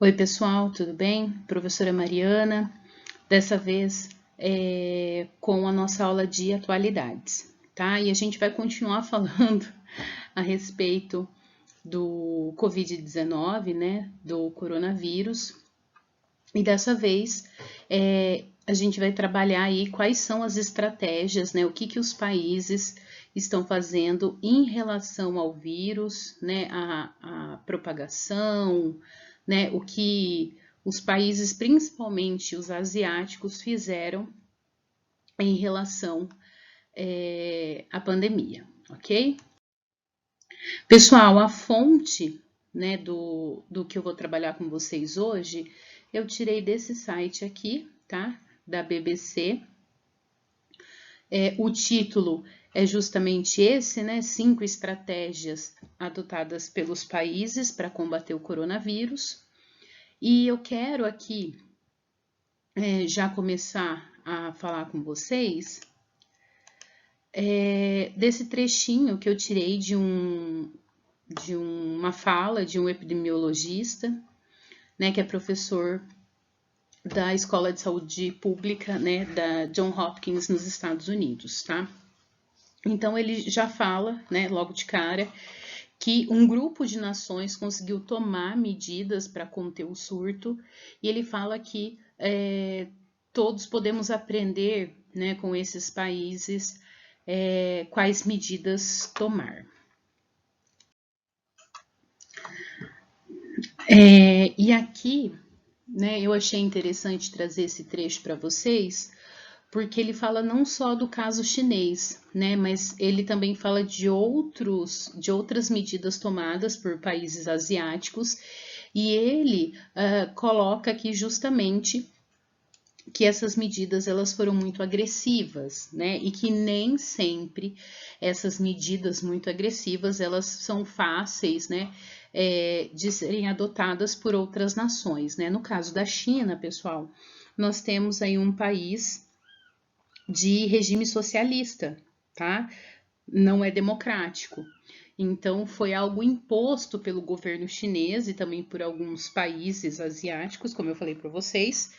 Oi, pessoal, tudo bem? Professora Mariana, dessa vez com a nossa aula de atualidades, tá? E a gente vai continuar falando a respeito do Covid-19, né? Do coronavírus. E dessa vez a gente vai trabalhar aí quais são as estratégias, né? O que os países estão fazendo em relação ao vírus, né? A propagação, né? O que os países, principalmente os asiáticos, fizeram em relação à pandemia, ok? Pessoal, a fonte, né, do que eu vou trabalhar com vocês hoje, eu tirei desse site aqui, tá? Da BBC. O título é justamente esse, né? 5 estratégias adotadas pelos países para combater o coronavírus. E eu quero aqui já começar a falar com vocês desse trechinho que eu tirei de uma fala de um epidemiologista, né, que é professor da Escola de Saúde Pública, né, da John Hopkins nos Estados Unidos, tá? Então ele já fala, né, logo de cara, que um grupo de nações conseguiu tomar medidas para conter o surto, e ele fala que todos podemos aprender, né, com esses países quais medidas tomar. E aqui, né, eu achei interessante trazer esse trecho para vocês, porque ele fala não só do caso chinês, né, mas ele também fala de outras medidas tomadas por países asiáticos, e ele coloca aqui justamente que essas medidas elas foram muito agressivas, né, e que nem sempre essas medidas muito agressivas elas são fáceis, né, de serem adotadas por outras nações, né. No caso da China, pessoal, nós temos aí um país de regime socialista, tá? Não é democrático. Então, foi algo imposto pelo governo chinês e também por alguns países asiáticos, como eu falei para vocês,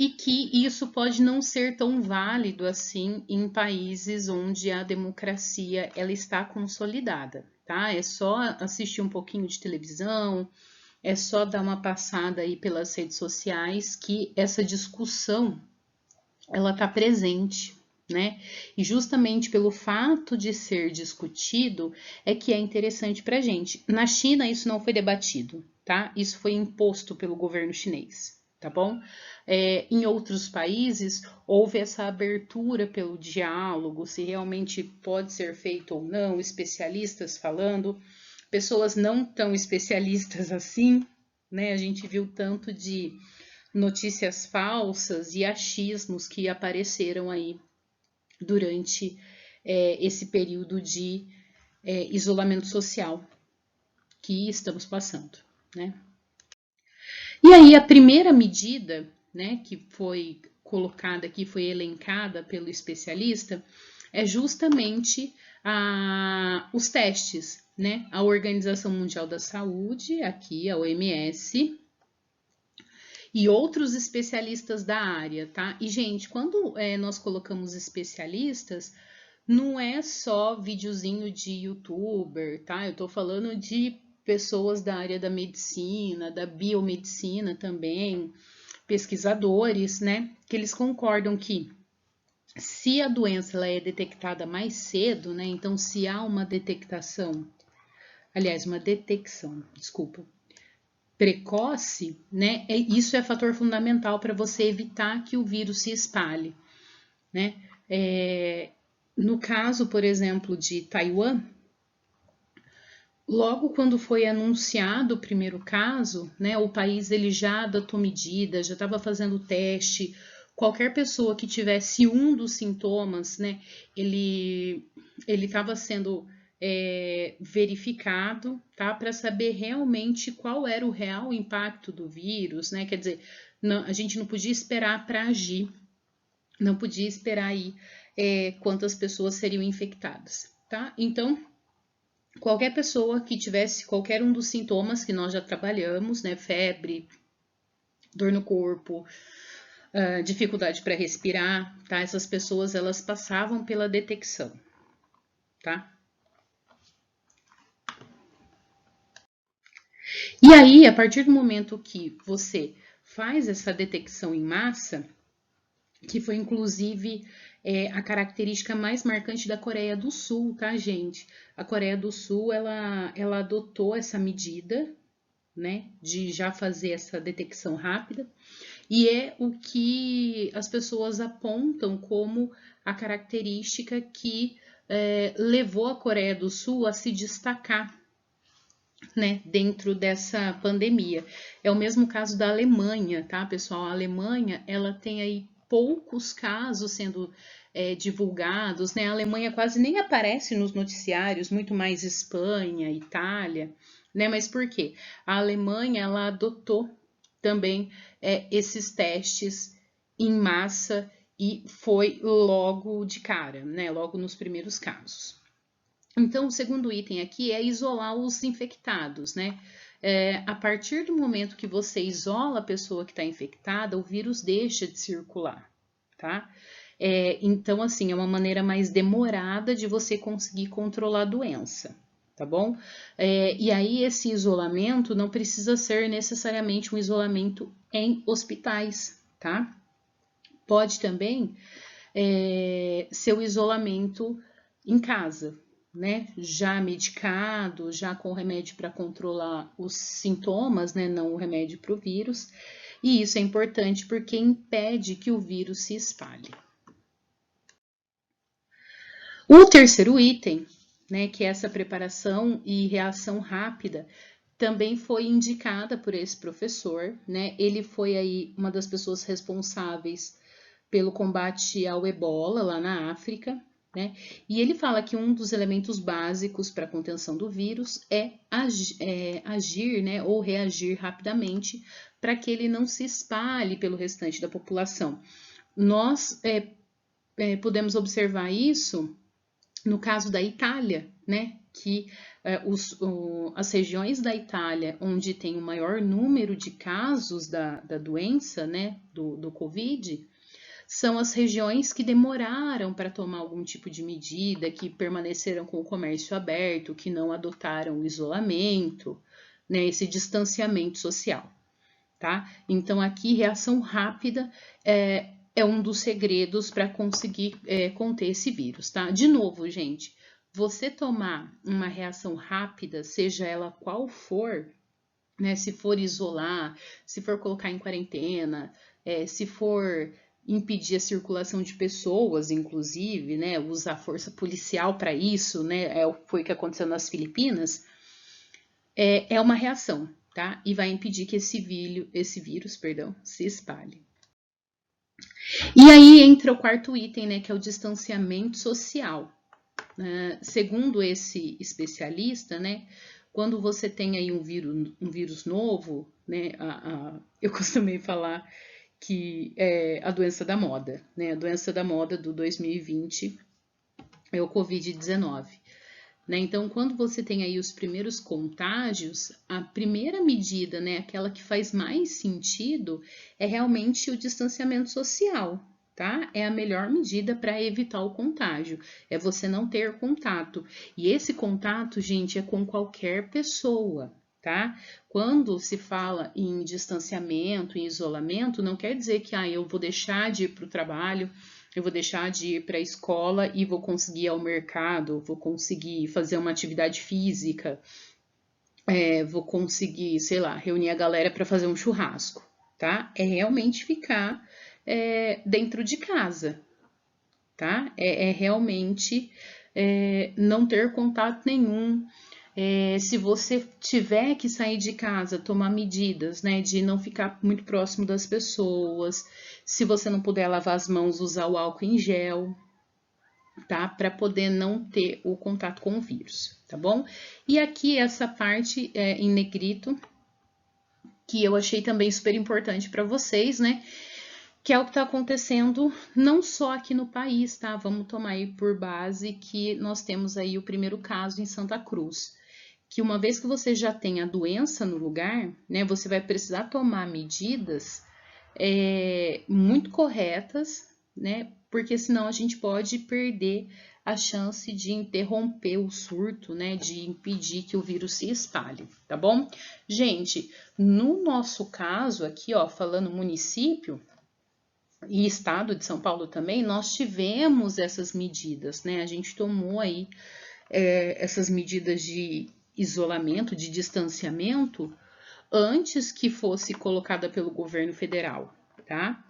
e que isso pode não ser tão válido assim em países onde a democracia ela está consolidada, tá? É só assistir um pouquinho de televisão, é só dar uma passada aí pelas redes sociais que essa discussão ela está presente, né? E justamente pelo fato de ser discutido é que é interessante para a gente. Na China isso não foi debatido, tá? Isso foi imposto pelo governo chinês, tá bom? Em outros países houve essa abertura pelo diálogo, se realmente pode ser feito ou não, especialistas falando, pessoas não tão especialistas assim, né? A gente viu tanto de notícias falsas e achismos que apareceram aí durante esse período de isolamento social que estamos passando, né? E aí a primeira medida, né, que foi colocada aqui, foi elencada pelo especialista, é justamente os testes, né? A Organização Mundial da Saúde, aqui a OMS, e outros especialistas da área, tá? E, gente, quando nós colocamos especialistas, não é só videozinho de youtuber, tá? Eu tô falando de pessoas da área da medicina, da biomedicina também, pesquisadores, né? Que eles concordam que se a doença ela é detectada mais cedo, né? Então, se há uma detecção, desculpa, precoce, né? Isso é fator fundamental para você evitar que o vírus se espalhe, né? No caso, por exemplo, de Taiwan, logo quando foi anunciado o primeiro caso, né? O país ele já adotou medidas, já estava fazendo teste. Qualquer pessoa que tivesse um dos sintomas, né? Ele estava sendo verificado, tá? Para saber realmente qual era o real impacto do vírus, né? Quer dizer, a gente não podia esperar para agir, não podia esperar aí quantas pessoas seriam infectadas, tá? Então, qualquer pessoa que tivesse qualquer um dos sintomas que nós já trabalhamos, né? Febre, dor no corpo, dificuldade para respirar, tá? Essas pessoas, elas passavam pela detecção, tá? E aí, a partir do momento que você faz essa detecção em massa, que foi inclusive a característica mais marcante da Coreia do Sul, tá, gente? A Coreia do Sul, ela adotou essa medida, né, de já fazer essa detecção rápida, e é o que as pessoas apontam como a característica que levou a Coreia do Sul a se destacar, né, dentro dessa pandemia. É o mesmo caso da Alemanha, tá, pessoal? A Alemanha, ela tem aí poucos casos sendo divulgados, né? A Alemanha quase nem aparece nos noticiários, muito mais Espanha, Itália, né? Mas por quê? A Alemanha, ela adotou também esses testes em massa e foi logo de cara, né? Logo nos primeiros casos. Então, o segundo item aqui é isolar os infectados, né? A partir do momento que você isola a pessoa que está infectada, o vírus deixa de circular, tá? Então, assim, é uma maneira mais demorada de você conseguir controlar a doença, tá bom? E aí, esse isolamento não precisa ser necessariamente um isolamento em hospitais, tá? Pode também ser o isolamento em casa, né? Já medicado, já com remédio para controlar os sintomas, né? Não o remédio para o vírus. E isso é importante porque impede que o vírus se espalhe. O terceiro item, né, que é essa preparação e reação rápida, também foi indicada por esse professor, né? Ele foi aí uma das pessoas responsáveis pelo combate ao ebola lá na África, né? E ele fala que um dos elementos básicos para a contenção do vírus é agir, né, ou reagir rapidamente para que ele não se espalhe pelo restante da população. Nós podemos observar isso no caso da Itália, né? Que as regiões da Itália onde tem o maior número de casos da doença, né, do Covid, são as regiões que demoraram para tomar algum tipo de medida, que permaneceram com o comércio aberto, que não adotaram o isolamento, né, esse distanciamento social, tá? Então, aqui, reação rápida é um dos segredos para conseguir conter esse vírus, tá? De novo, gente, você tomar uma reação rápida, seja ela qual for, né, se for isolar, se for colocar em quarentena, se for impedir a circulação de pessoas, inclusive, né, usar força policial para isso, né, foi o que aconteceu nas Filipinas, é uma reação, tá? E vai impedir que esse vírus, se espalhe. E aí entra o quarto item, né, que é o distanciamento social. Segundo esse especialista, né, quando você tem aí um vírus novo, né, eu costumei falar que é a doença da moda, né, a doença da moda do 2020 é o Covid-19. Né? Então, quando você tem aí os primeiros contágios, a primeira medida, né, aquela que faz mais sentido, é realmente o distanciamento social, tá? É a melhor medida para evitar o contágio, é você não ter contato. E esse contato, gente, é com qualquer pessoa, tá? Quando se fala em distanciamento, em isolamento, não quer dizer que eu vou deixar de ir para o trabalho, eu vou deixar de ir para a escola e vou conseguir ir ao mercado, vou conseguir fazer uma atividade física, vou conseguir, sei lá, reunir a galera para fazer um churrasco, tá? É realmente ficar dentro de casa, tá? É realmente não ter contato nenhum. Se você tiver que sair de casa, tomar medidas, né, de não ficar muito próximo das pessoas. Se você não puder lavar as mãos, usar o álcool em gel, tá? Para poder não ter o contato com o vírus, tá bom? E aqui essa parte em negrito, que eu achei também super importante para vocês, né? que é o que está acontecendo não só aqui no país, tá? Vamos tomar aí por base que nós temos aí o primeiro caso em Santa Cruz, que uma vez que você já tem a doença no lugar, né, você vai precisar tomar medidas muito corretas, né, porque senão a gente pode perder a chance de interromper o surto, né, de impedir que o vírus se espalhe, tá bom? Gente, no nosso caso aqui, ó, falando município, e estado de São Paulo também, nós tivemos essas medidas, né? A gente tomou aí essas medidas de isolamento, de distanciamento, antes que fosse colocada pelo governo federal, tá?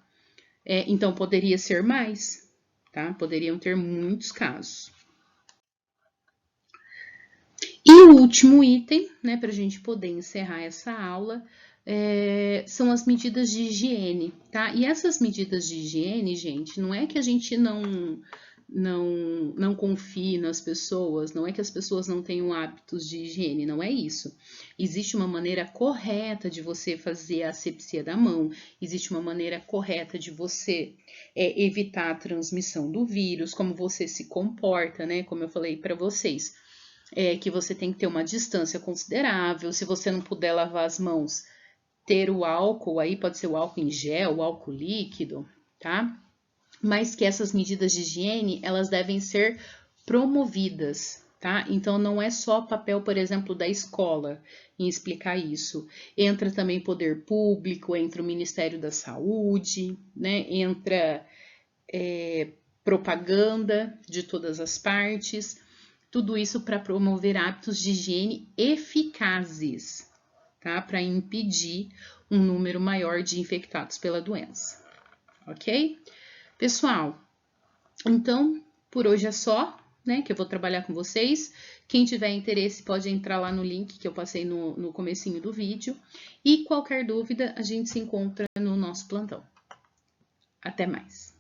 Então poderia ser mais, tá? Poderiam ter muitos casos. E o último item, né, para a gente poder encerrar essa aula, são as medidas de higiene, tá? E essas medidas de higiene, gente, não é que a gente não confie nas pessoas, não é que as pessoas não tenham hábitos de higiene, não é isso. Existe uma maneira correta de você fazer a asepsia da mão, existe uma maneira correta de você evitar a transmissão do vírus, como você se comporta, né? Como eu falei para vocês. Que você tem que ter uma distância considerável. Se você não puder lavar as mãos, ter o álcool, aí pode ser o álcool em gel, o álcool líquido, tá? Mas que essas medidas de higiene, elas devem ser promovidas, tá? Então, não é só papel, por exemplo, da escola em explicar isso. Entra também poder público, entra o Ministério da Saúde, né? Entra propaganda de todas as partes. Tudo isso para promover hábitos de higiene eficazes, tá? Para impedir um número maior de infectados pela doença, ok? Pessoal, então, por hoje é só, né? Que eu vou trabalhar com vocês. Quem tiver interesse pode entrar lá no link que eu passei no comecinho do vídeo. E qualquer dúvida, a gente se encontra no nosso plantão. Até mais!